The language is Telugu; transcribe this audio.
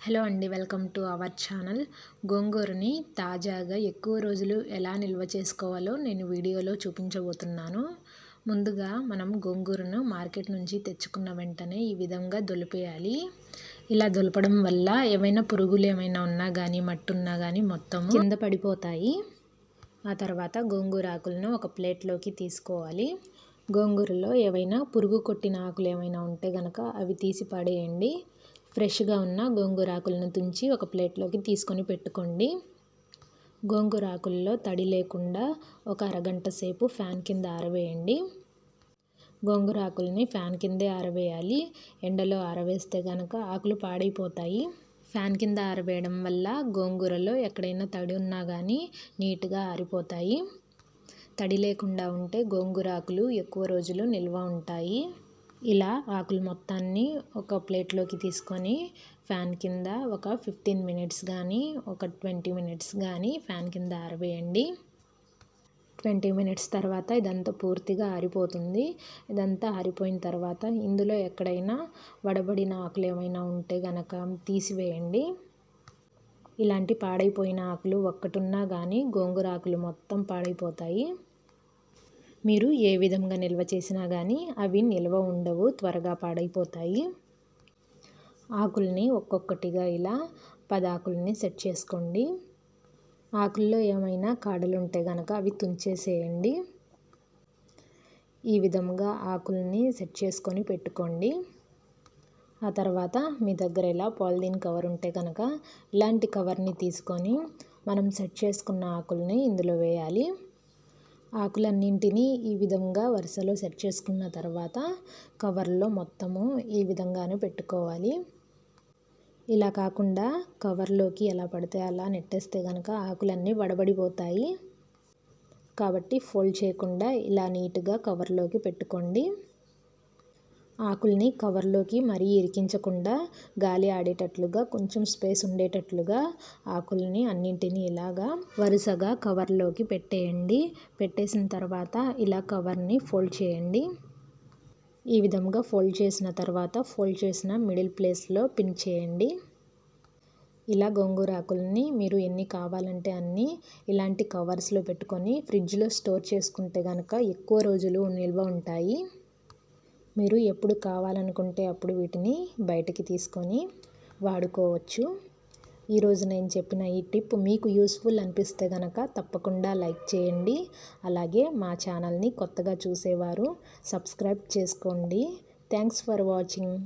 హలో అండి, వెల్కమ్ టు అవర్ ఛానల్. గోంగూరని తాజాగా ఎక్కువ రోజులు ఎలా నిల్వ చేసుకోవాలో నేను వీడియోలో చూపించబోతున్నాను. ముందుగా మనం గోంగూరను మార్కెట్ నుంచి తెచ్చుకున్న వెంటనే ఈ విధంగా దులిపేయాలి. ఇలా దులపడం వల్ల ఏమైనా పురుగులు ఏమైనా ఉన్నా కానీ మట్టి ఉన్నా కానీ మొత్తము కింద పడిపోతాయి. ఆ తర్వాత గోంగూర ఆకులను ఒక ప్లేట్లోకి తీసుకోవాలి. గోంగూరలో ఏవైనా పురుగు కొట్టిన ఆకులు ఏమైనా ఉంటే కనుక అవి తీసి పడేయండి. ఫ్రెష్గా ఉన్న గోంగూర ఆకులను తుంచి ఒక ప్లేట్లోకి తీసుకొని పెట్టుకోండి. గోంగూర ఆకుల్లో తడి లేకుండా ఒక అరగంట సేపు ఫ్యాన్ కింద ఆరవేయండి. గోంగూర ఆకుల్ని ఫ్యాన్ కిందే ఆరవేయాలి. ఎండలో ఆరవేస్తే కనుక ఆకులు పాడైపోతాయి. ఫ్యాన్ కింద ఆరవేయడం వల్ల గోంగూరలో ఎక్కడైనా తడి ఉన్నా కానీ నీట్గా ఆరిపోతాయి. తడి లేకుండా ఉంటే గోంగూర ఆకులు ఎక్కువ రోజులు నిల్వ ఉంటాయి. ఇలా ఆకులు మొత్తాన్ని ఒక ప్లేట్లోకి తీసుకొని ఫ్యాన్ కింద ఒక 15 మినిట్స్ కానీ ఒక 20 మినిట్స్ కానీ ఫ్యాన్ కింద ఆరవేయండి. 20 మినిట్స్ తర్వాత ఇదంతా పూర్తిగా ఆరిపోతుంది. ఇదంతా ఆరిపోయిన తర్వాత ఇందులో ఎక్కడైనా వడబడిన ఆకులు ఏమైనా ఉంటే కనుక తీసివేయండి. ఇలాంటి పాడైపోయిన ఆకులు ఒక్కటున్నా కానీ గోంగూర ఆకులు మొత్తం పాడైపోతాయి. మీరు ఏ విధంగా నిల్వ చేసినా కానీ అవి నిల్వ ఉండవు, త్వరగా పాడైపోతాయి. ఆకుల్ని ఒక్కొక్కటిగా ఇలా 10 ఆకుల్ని సెట్ చేసుకోండి. ఆకుల్లో ఏమైనా కాడలు ఉంటే కనుక అవి తుంచేసేయండి. ఈ విధంగా ఆకుల్ని సెట్ చేసుకొని పెట్టుకోండి. ఆ తర్వాత మీ దగ్గర ఇలా పాలిథీన్ కవర్ ఉంటే కనుక ఇలాంటి కవర్ని తీసుకొని మనం సెట్ చేసుకున్న ఆకుల్ని ఇందులో వేయాలి. ఆకులన్నింటినీ ఈ విధంగా వరుసలో సెట్ చేసుకున్న తర్వాత కవర్లో మొత్తము ఈ విధంగానే పెట్టుకోవాలి. ఇలా కాకుండా కవర్లోకి ఎలా పడితే అలా నెట్టేస్తే కనుక ఆకులన్నీ వడబడిపోతాయి. కాబట్టి ఫోల్డ్ చేయకుండా ఇలా నీట్గా కవర్లోకి పెట్టుకోండి. ఆకుల్ని కవర్లోకి మరీ ఇరికించకుండా గాలి ఆడేటట్లుగా కొంచెం స్పేస్ ఉండేటట్లుగా ఆకుల్ని అన్నింటినీ ఇలాగా వరుసగా కవర్లోకి పెట్టేయండి. పెట్టేసిన తర్వాత ఇలా కవర్ని ఫోల్డ్ చేయండి. ఈ విధంగా ఫోల్డ్ చేసిన తర్వాత ఫోల్డ్ చేసిన మిడిల్ ప్లేస్లో పిన్ చేయండి. ఇలా గోంగూర ఆకుల్ని మీరు ఎన్ని కావాలంటే అన్ని ఇలాంటి కవర్స్లో పెట్టుకొని ఫ్రిడ్జ్లో స్టోర్ చేసుకుంటే కనుక ఎక్కువ రోజులు నిల్వ ఉంటాయి. మీరు ఎప్పుడు కావాలనుకుంటే అప్పుడు వీటిని బయటికి తీసుకొని వాడుకోవచ్చు. ఈరోజు నేను చెప్పిన ఈ టిప్ మీకు యూస్ఫుల్ అనిపిస్తే కనుక తప్పకుండా లైక్ చేయండి. అలాగే మా ఛానల్ని కొత్తగా చూసేవారు సబ్స్క్రైబ్ చేసుకోండి. Thanks for watching.